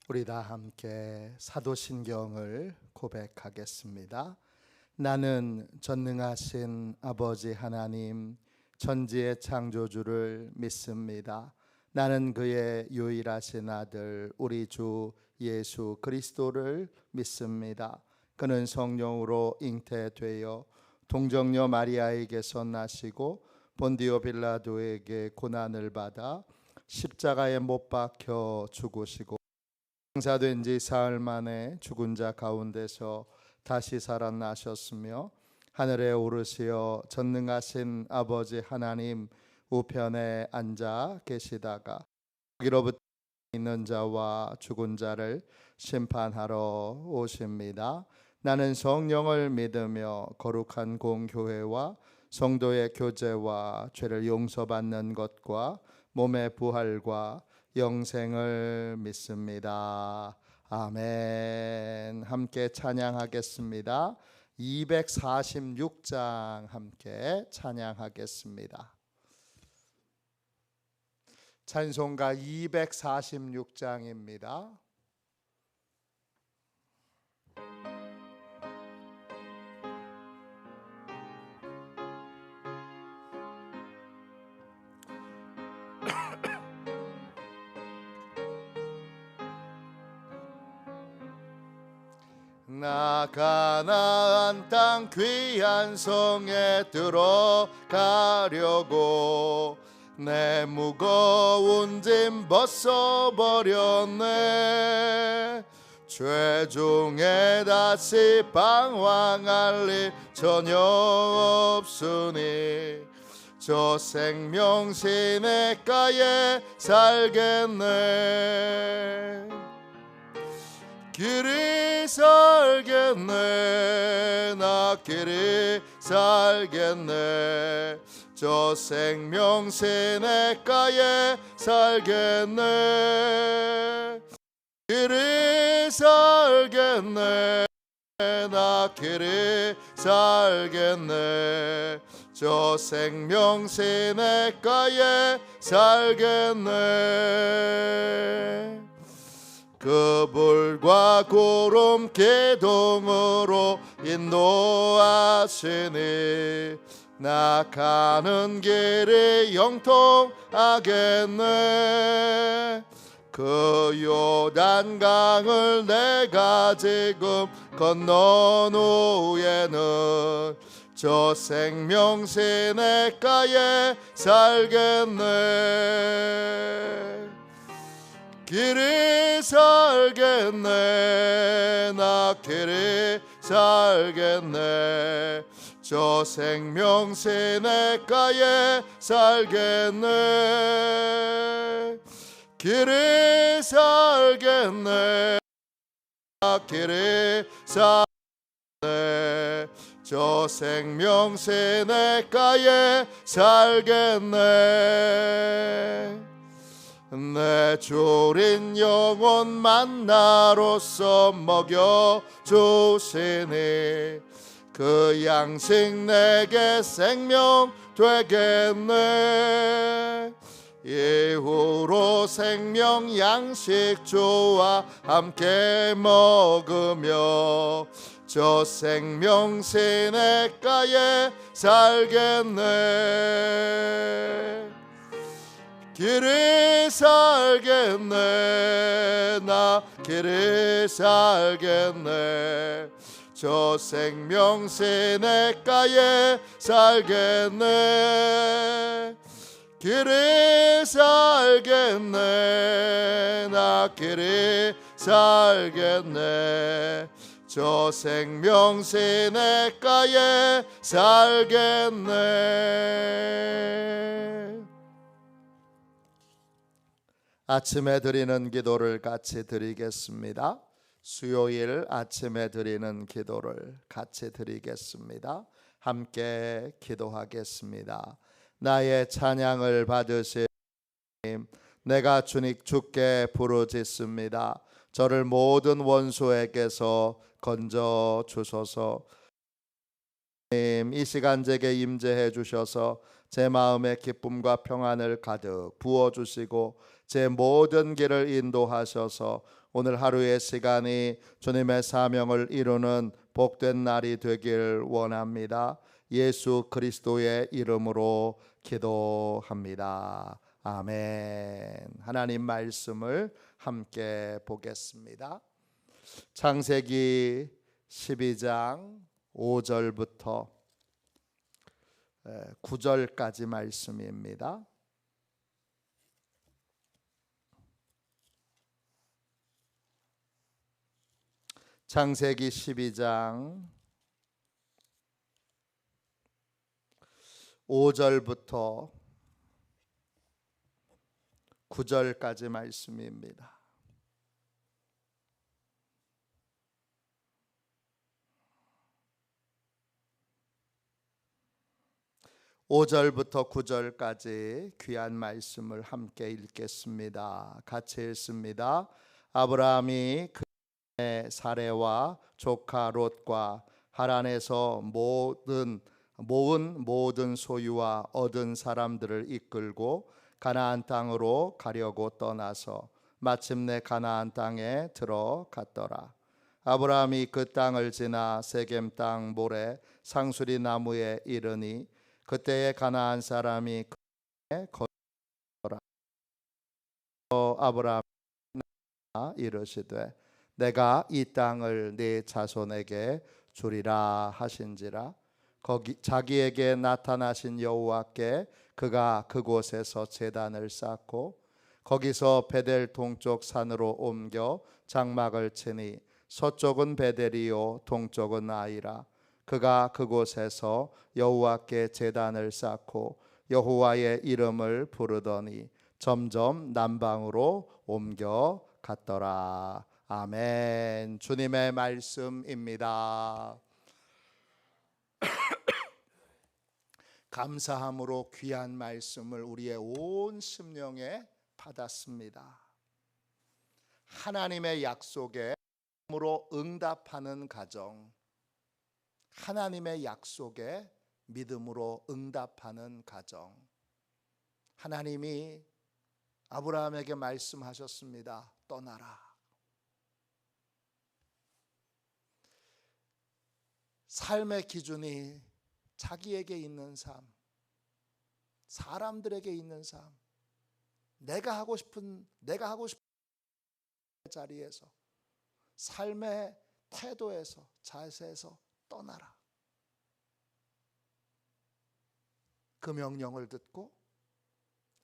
우리 다 함께 사도신경을 고백하겠습니다. 나는 전능하신 아버지 하나님 천지의 창조주를 믿습니다. 나는 그의 유일하신 아들 우리 주 예수 그리스도를 믿습니다. 그는 성령으로 잉태되어 동정녀 마리아에게서 나시고 본디오 빌라도에게 고난을 받아 십자가에 못 박혀 죽으시고 장사된 지 사흘 만에 죽은 자 가운데서 다시 살아나셨으며 하늘에 오르시어 전능하신 아버지 하나님 우편에 앉아 계시다가 거기로부터 있는 자와 죽은 자를 심판하러 오십니다. 나는 성령을 믿으며 거룩한 공교회와 성도의 교제와 죄를 용서받는 것과 몸의 부활과 영생을 믿습니다. 아멘. 함께 찬양하겠습니다. 246장 함께 찬양하겠습니다. 찬송가 246장입니다. 나 가나안 땅 귀한 성에 들어가려고 내 무거운 짐 벗어버렸네. 죄 중에 다시 방황할 일 전혀 없으니 저 생명 시냇가에 살겠네. 길이 살겠네. 나 길이 살겠네. 저 생명 시냇가에 살겠네. 길이 살겠네. 나 길이 살겠네. 저 생명 시냇가에 살겠네. 그 불과 구름 기둥으로 인도하시니 나 가는 길이 영통하겠네. 그 요단강을 내가 지금 건넌 후에는 저 생명 시냇가에 살겠네. 길이 살겠네. 나 길이 살겠네. 저 생명 시냇가에 살겠네. 길이 살겠네. 나 길이 살겠네. 저 생명 시냇가에 살겠네. 내 졸인 영혼 만나로서 먹여주시니 그 양식 내게 생명 되겠네. 이후로 생명 양식 주와 함께 먹으며 저 생명 시냇가에 살겠네. 길이 살겠네. 나 길이 살겠네. 저 생명 시냇가에 살겠네. 길이 살겠네. 나 길이 살겠네. 저 생명 시냇가에 살겠네. 아침에 드리는 기도를 같이 드리겠습니다. 수요일 아침에 드리는 기도를 같이 드리겠습니다. 함께 기도하겠습니다. 나의 찬양을 받으실 주님, 내가 주께 부르짖습니다. 저를 모든 원수에게서 건져 주소서. 이 시간 제게 임재해 주셔서 제 마음에 기쁨과 평안을 가득 부어주시고 제 모든 길을 인도하셔서 오늘 하루의 시간이 주님의 사명을 이루는 복된 날이 되길 원합니다. 예수 그리스도의 이름으로 기도합니다. 아멘. 하나님 말씀을 함께 보겠습니다. 창세기 12장 5절부터 9절까지 말씀입니다. 창세기 12장 5절부터 9절까지 말씀입니다. (5절부터) (9절까지) 귀한 말씀을 함께 읽겠습니다. 같이 읽습니다. 아브라함이 그의 사레와 조카 롯과 하란에서 모은 모든 소유와 얻은 사람들을 이끌고 가나안 땅으로 가려고 떠나서 마침내 가나안 땅에 들어갔더라. 아브라함이 그 땅을 지나 세겜 땅 모래 상수리 나무에 이르니 그때에 가나안 사람이 그에 거더라. 아브라함이 이르시되 내가 이 땅을 네 자손에게 주리라 하신지라. 거기 자기에게 나타나신 여호와께 그가 그곳에서 제단을 쌓고 거기서 베델 동쪽 산으로 옮겨 장막을 치니 서쪽은 베델이요 동쪽은 아이라. 그가 그곳에서 여호와께 제단을 쌓고 여호와의 이름을 부르더니 점점 남방으로 옮겨 갔더라. 아멘. 주님의 말씀입니다. 감사함으로 귀한 말씀을 우리의 온 심령에 받았습니다. 하나님의 약속에 믿음으로 응답하는 가정, 하나님의 약속에 믿음으로 응답하는 가정. 하나님이 아브라함에게 말씀하셨습니다. 떠나라. 삶의 기준이 자기에게 있는 삶, 사람들에게 있는 삶, 내가 하고 싶은 자리에서, 삶의 태도에서, 자세에서 떠나라. 그 명령을 듣고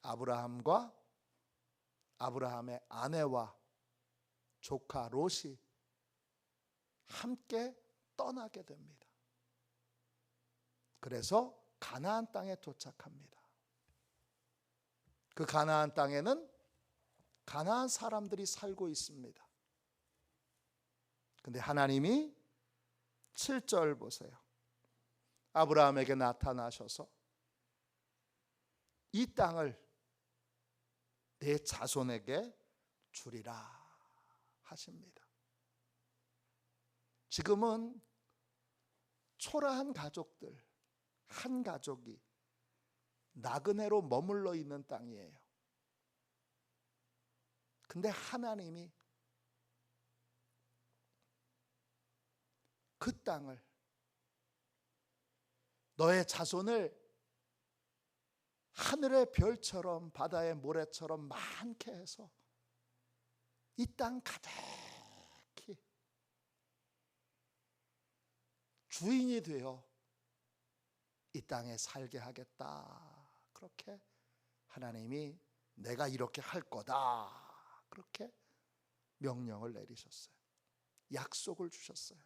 아브라함과 아브라함의 아내와 조카 롯이 함께 떠나게 됩니다. 그래서 가나안 땅에 도착합니다. 그 가나안 땅에는 가나안 사람들이 살고 있습니다. 근데 하나님이 7절 보세요. 아브라함에게 나타나셔서 이 땅을 내 자손에게 주리라 하십니다. 지금은 초라한 가족들, 한 가족이 나그네로 머물러 있는 땅이에요. 근데 하나님이 그 땅을, 너의 자손을 하늘의 별처럼 바다의 모래처럼 많게 해서 이 땅 가득히 주인이 되어 이 땅에 살게 하겠다. 그렇게 하나님이 내가 이렇게 할 거다. 그렇게 명령을 내리셨어요. 약속을 주셨어요.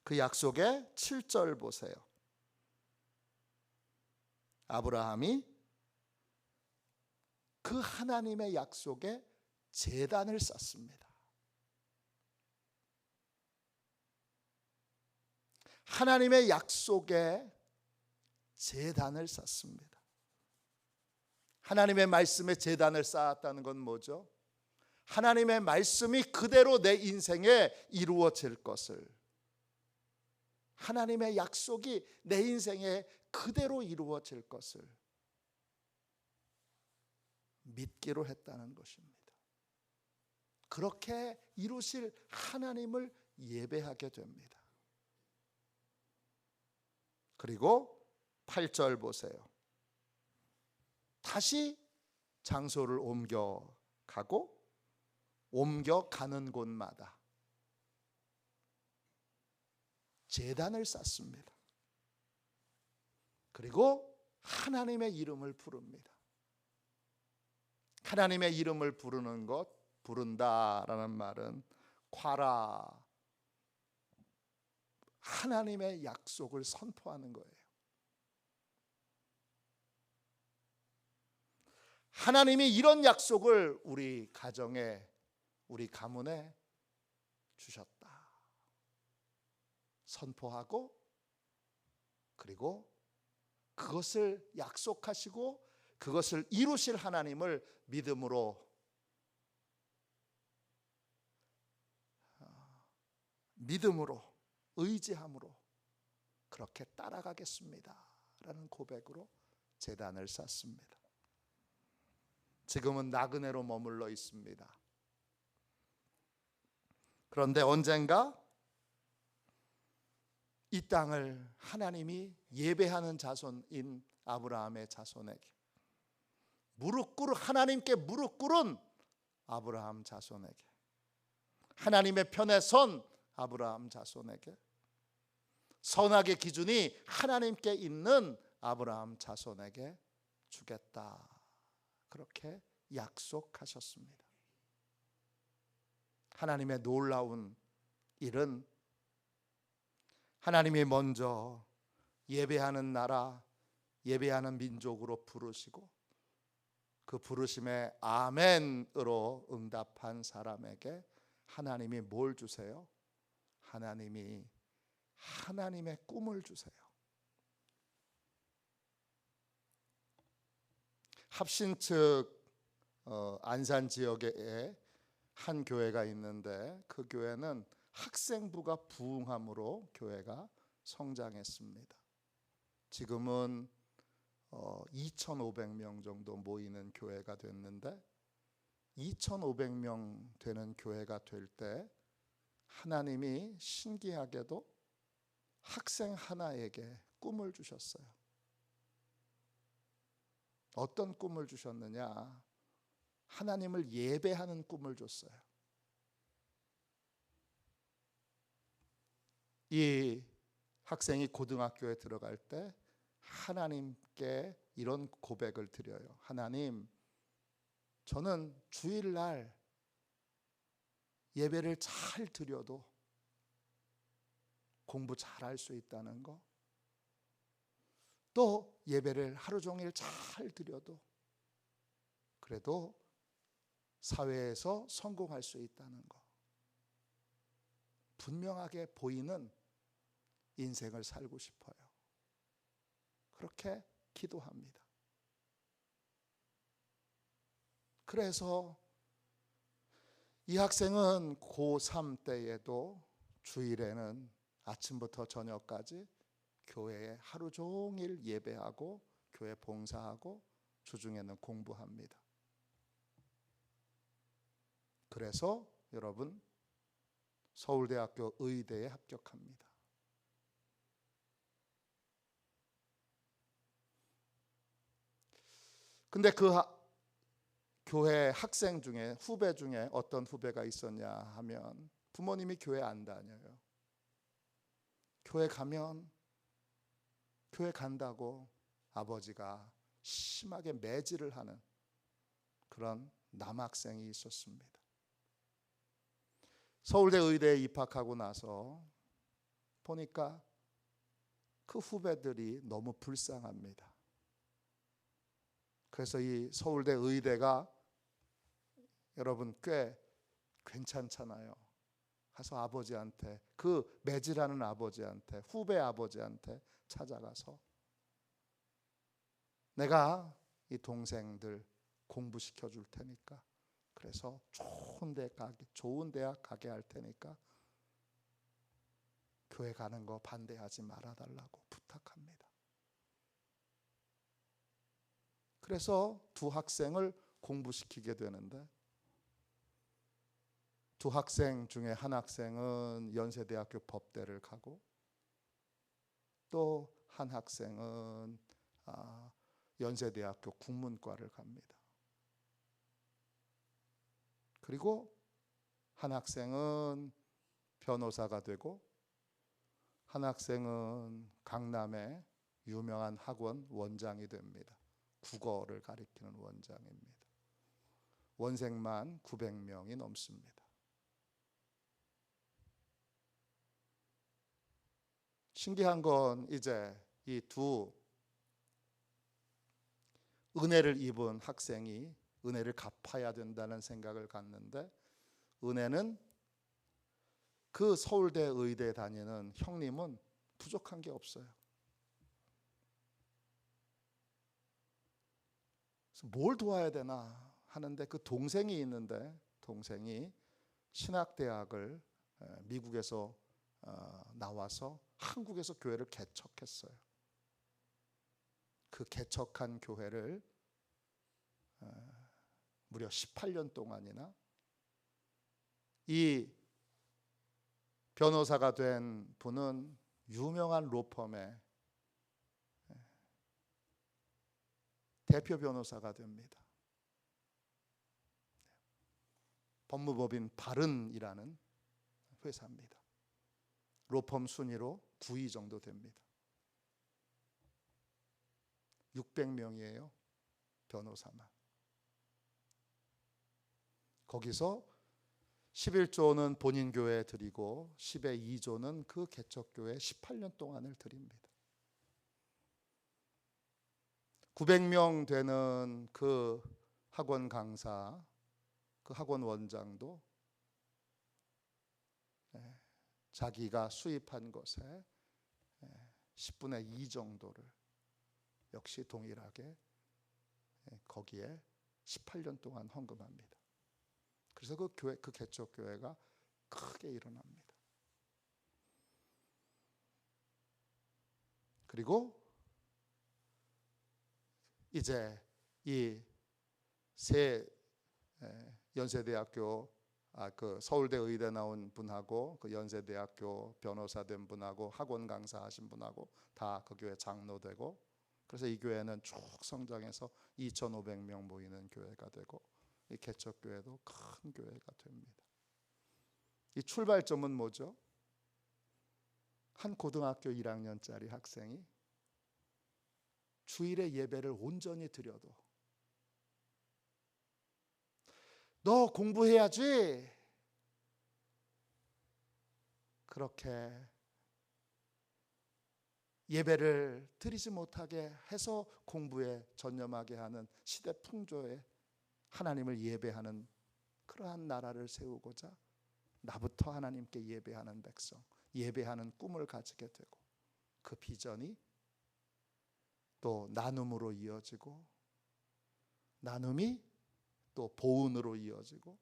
그 약속의 7절 보세요. 아브라함이 그 하나님의 약속에 제단을 쌓습니다. 하나님의 약속에 제단을 쌓습니다. 하나님의 말씀에 제단을 쌓았다는 건 뭐죠? 하나님의 말씀이 그대로 내 인생에 이루어질 것을, 하나님의 약속이 내 인생에 그대로 이루어질 것을 믿기로 했다는 것입니다. 그렇게 이루실 하나님을 예배하게 됩니다. 그리고 8절 보세요. 다시 장소를 옮겨가고 옮겨가는 곳마다 제단을 쌓습니다. 그리고 하나님의 이름을 부릅니다. 하나님의 이름을 부르는 것, 부른다라는 말은 콰라, 하나님의 약속을 선포하는 거예요. 하나님이 이런 약속을 우리 가정에, 우리 가문에 주셨다. 선포하고, 그리고 그것을 약속하시고 그것을 이루실 하나님을 믿음으로 의지함으로 그렇게 따라가겠습니다 라는 고백으로 제단을 쌓습니다. 지금은 나그네로 머물러 있습니다. 그런데 언젠가 이 땅을 하나님이 예배하는 자손인 아브라함의 자손에게, 하나님께 무릎 꿇은 아브라함 자손에게, 하나님의 편에 선 아브라함 자손에게, 선악의 기준이 하나님께 있는 아브라함 자손에게 주겠다, 그렇게 약속하셨습니다. 하나님의 놀라운 일은 하나님이 먼저 예배하는 나라, 예배하는 민족으로 부르시고 그 부르심에 아멘으로 응답한 사람에게 하나님이 뭘 주세요? 하나님이 하나님의 꿈을 주세요. 합신 측 안산 지역에 한 교회가 있는데 그 교회는 학생부가 부흥함으로 교회가 성장했습니다. 지금은 2,500명 정도 모이는 교회가 됐는데 2,500명 되는 교회가 될 때 하나님이 신기하게도 학생 하나에게 꿈을 주셨어요. 어떤 꿈을 주셨느냐? 하나님을 예배하는 꿈을 줬어요. 이 학생이 고등학교에 들어갈 때 하나님께 이런 고백을 드려요. 하나님, 저는 주일날 예배를 잘 드려도 공부 잘할 수 있다는 거, 또 예배를 하루 종일 잘 드려도 그래도 사회에서 성공할 수 있다는 거, 분명하게 보이는 인생을 살고 싶어요. 그렇게 기도합니다. 그래서 이 학생은 고3 때에도 주일에는 아침부터 저녁까지 교회에 하루 종일 예배하고 교회 봉사하고 주중에는 공부합니다. 그래서 여러분 서울대학교 의대에 합격합니다. 근데 그 교회 학생 중에, 후배 중에 어떤 후배가 있었냐 하면 부모님이 교회 안 다녀요. 교회 가면 교회 간다고 아버지가 심하게 매질을 하는 그런 남학생이 있었습니다. 서울대 의대에 입학하고 나서 보니까 그 후배들이 너무 불쌍합니다. 그래서 이 서울대 의대가 여러분 꽤 괜찮잖아요. 가서 아버지한테, 그 매질하는 아버지한테, 후배 아버지한테 찾아가서 내가 이 동생들 공부시켜 줄 테니까, 그래서 좋은 대학 가게 할 테니까 교회 가는 거 반대하지 말아달라고 부탁합니다. 그래서 두 학생을 공부시키게 되는데 두 학생 중에 한 학생은 연세대학교 법대를 가고 또 한 학생은 연세대학교 국문과를 갑니다. 그리고 한 학생은 변호사가 되고 한 학생은 강남의 유명한 학원 원장이 됩니다. 국어를 가리키는 원장입니다. 원생만 900명이 넘습니다. 신기한 건 이제 이 두 은혜를 입은 학생이 은혜를 갚아야 된다는 생각을 갖는데, 은혜는 그 서울대 의대 다니는 형님은 부족한 게 없어요. 그래서 뭘 도와야 되나 하는데 그 동생이 있는데, 동생이 신학대학을 미국에서 나와서 한국에서 교회를 개척했어요. 그 개척한 교회를 무려 18년 동안이나 이 변호사가 된 분은 유명한 로펌의 대표 변호사가 됩니다. 법무법인 바른이라는 회사입니다. 로펌 순위로 9위 정도 됩니다. 600명이에요. 변호사만. 거기서 11조는 본인 교회에 드리고 10의 2조는 그 개척교회에 18년 동안을 드립니다. 900명 되는 그 학원 강사, 그 학원 원장도 자기가 수입한 것에 10분의 2 정도를 역시 동일하게 거기에 18년 동안 헌금합니다. 그래서 그 교회, 그 개척 교회가 크게 일어납니다. 그리고 이제 이 세 연세대학교 그 서울대 의대 나온 분하고 그 연세대학교 변호사 된 분하고 학원 강사 하신 분하고 다 그 교회 장로 되고, 그래서 이 교회는 쭉 성장해서 2,500명 모이는 교회가 되고, 이 개척교회도 큰 교회가 됩니다. 이 출발점은 뭐죠? 한 고등학교 1학년짜리 학생이 주일에 예배를 온전히 드려도 너 공부해야지, 그렇게 예배를 드리지 못하게 해서 공부에 전념하게 하는 시대 풍조에 하나님을 예배하는 그러한 나라를 세우고자 나부터 하나님께 예배하는 백성, 예배하는 꿈을 가지게 되고, 그 비전이 또 나눔으로 이어지고, 나눔이 또 보은으로 이어지고,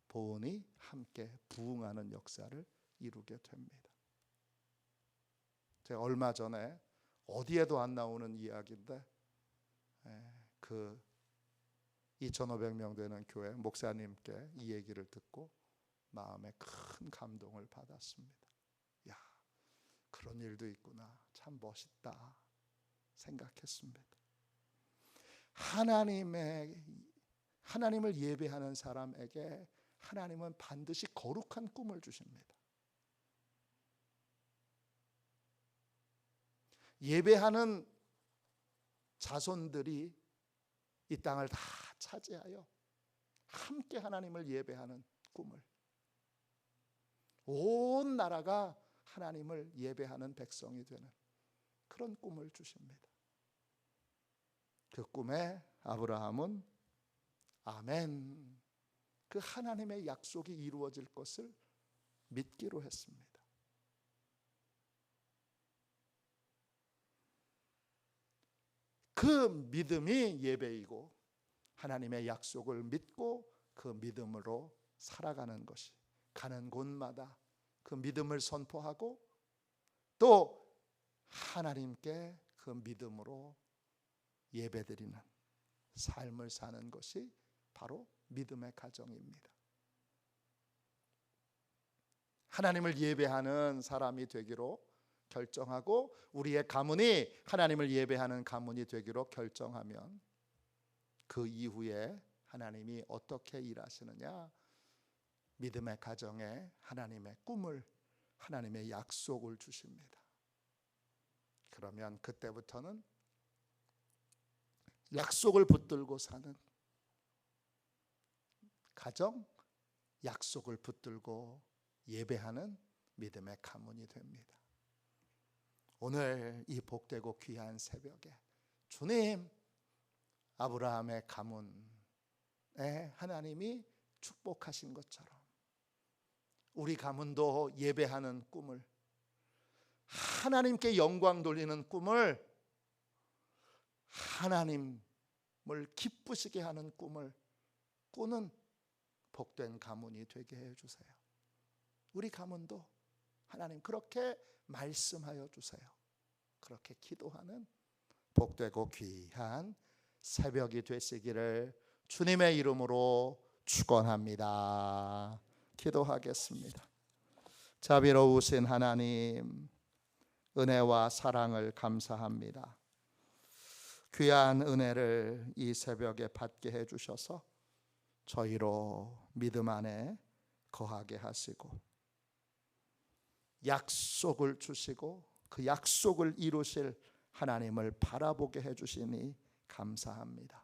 보은이 함께 부흥하는 역사를 이루게 됩니다. 제가 얼마 전에 어디에도 안 나오는 이야기인데, 그 2,500명 되는 교회 목사님께 이 얘기를 듣고 마음에 큰 감동을 받았습니다. 야, 그런 일도 있구나. 참 멋있다 생각했습니다. 하나님을 예배하는 사람에게 하나님은 반드시 거룩한 꿈을 주십니다. 예배하는 자손들이 이 땅을 다 차지하여 함께 하나님을 예배하는 꿈을, 온 나라가 하나님을 예배하는 백성이 되는 그런 꿈을 주십니다. 그 꿈에 아브라함은 아멘, 그 하나님의 약속이 이루어질 것을 믿기로 했습니다. 그 믿음이 예배이고, 하나님의 약속을 믿고 그 믿음으로 살아가는 것이, 가는 곳마다 그 믿음을 선포하고 또 하나님께 그 믿음으로 예배드리는 삶을 사는 것이 바로 믿음의 가정입니다. 하나님을 예배하는 사람이 되기로 결정하고 우리의 가문이 하나님을 예배하는 가문이 되기로 결정하면 그 이후에 하나님이 어떻게 일하시느냐? 믿음의 가정에 하나님의 꿈을, 하나님의 약속을 주십니다. 그러면 그때부터는 약속을 붙들고 사는 가정, 약속을 붙들고 예배하는 믿음의 가문이 됩니다. 오늘 이 복되고 귀한 새벽에 주님, 아브라함의 가문에 하나님이 축복하신 것처럼 우리 가문도 예배하는 꿈을, 하나님께 영광 돌리는 꿈을, 하나님을 기쁘시게 하는 꿈을 꾸는 복된 가문이 되게 해주세요. 우리 가문도 하나님 그렇게 말씀하여 주세요. 그렇게 기도하는 복되고 귀한 새벽이 되시기를 주님의 이름으로 축원합니다. 기도하겠습니다. 자비로우신 하나님, 은혜와 사랑을 감사합니다. 귀한 은혜를 이 새벽에 받게 해주셔서 저희로 믿음 안에 거하게 하시고 약속을 주시고 그 약속을 이루실 하나님을 바라보게 해주시니 감사합니다.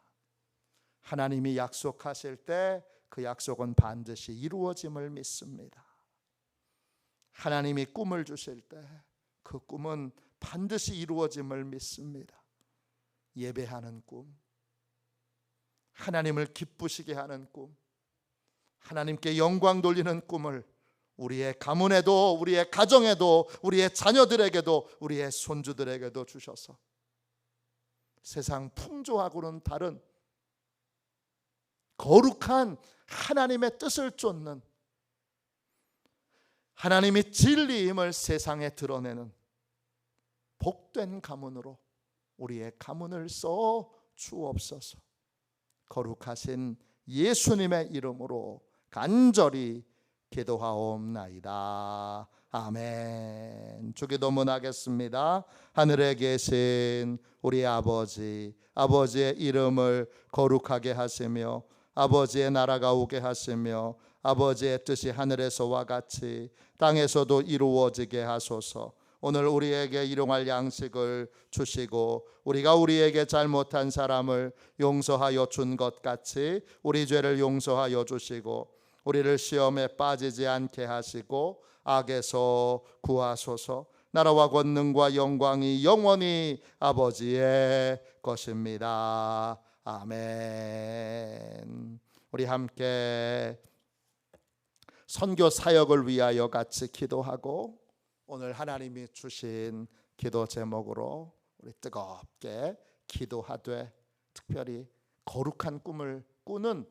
하나님이 약속하실 때 그 약속은 반드시 이루어짐을 믿습니다. 하나님이 꿈을 주실 때 그 꿈은 반드시 이루어짐을 믿습니다. 예배하는 꿈, 하나님을 기쁘시게 하는 꿈, 하나님께 영광 돌리는 꿈을 우리의 가문에도, 우리의 가정에도, 우리의 자녀들에게도, 우리의 손주들에게도 주셔서 세상 풍조하고는 다른 거룩한 하나님의 뜻을 쫓는, 하나님이 진리임을 세상에 드러내는 복된 가문으로 우리의 가문을 써 주옵소서. 거룩하신 예수님의 이름으로 간절히 기도하옵나이다. 아멘. 주기도문하겠습니다. 하늘에 계신 우리 아버지, 아버지의 이름을 거룩하게 하시며 아버지의 나라가 오게 하시며 아버지의 뜻이 하늘에서와 같이 땅에서도 이루어지게 하소서. 오늘 우리에게 일용할 양식을 주시고 우리가 우리에게 잘못한 사람을 용서하여 준 것 같이 우리 죄를 용서하여 주시고 우리를 시험에 빠지지 않게 하시고 악에서 구하소서. 나라와 권능과 영광이 영원히 아버지의 것입니다. 아멘. 우리 함께 선교 사역을 위하여 같이 기도하고 오늘 하나님이 주신 기도 제목으로 우리 뜨겁게 기도하되 특별히 거룩한 꿈을 꾸는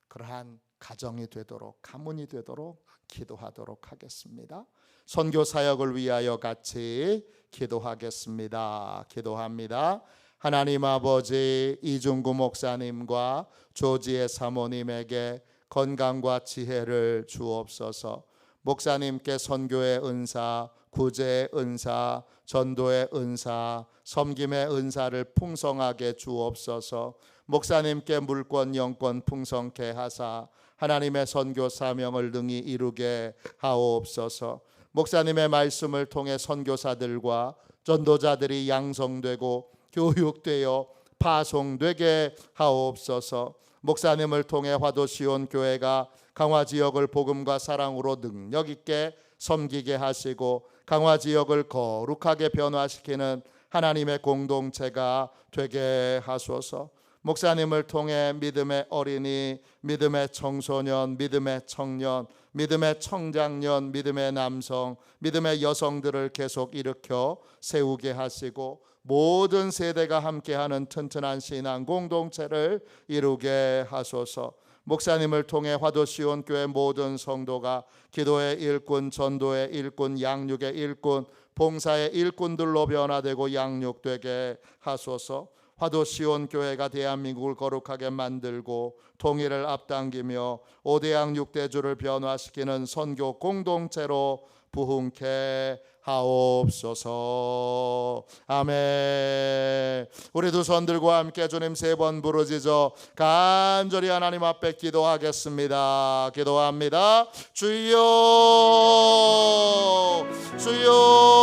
그러한 가정이 되도록, 가문이 되도록 기도하도록 하겠습니다. 선교 사역을 위하여 같이 기도하겠습니다. 기도합니다. 하나님 아버지, 이중구 목사님과 조지의 사모님에게 건강과 지혜를 주옵소서. 목사님께 선교의 은사, 구제의 은사, 전도의 은사, 섬김의 은사를 풍성하게 주옵소서. 목사님께 물권 영권 풍성케 하사 하나님의 선교 사명을 능히 이루게 하옵소서. 목사님의 말씀을 통해 선교사들과 전도자들이 양성되고 교육되어 파송되게 하옵소서. 목사님을 통해 화도시온 교회가 강화 지역을 복음과 사랑으로 능력 있게 섬기게 하시고 강화 지역을 거룩하게 변화시키는 하나님의 공동체가 되게 하소서. 목사님을 통해 믿음의 어린이, 믿음의 청소년, 믿음의 청년, 믿음의 청장년, 믿음의 남성, 믿음의 여성들을 계속 일으켜 세우게 하시고 모든 세대가 함께하는 튼튼한 신앙 공동체를 이루게 하소서. 목사님을 통해 화도시온 교회 모든 성도가 기도의 일꾼, 전도의 일꾼, 양육의 일꾼, 봉사의 일꾼들로 변화되고 양육되게 하소서. 화도시온 교회가 대한민국을 거룩하게 만들고 통일을 앞당기며 5대양 6대주를 변화시키는 선교 공동체로 부흥케 하옵소서. 아멘. 우리 두 손 들고 함께 주님 3번 부르짖어 간절히 하나님 앞에 기도하겠습니다. 기도합니다. 주여, 주여.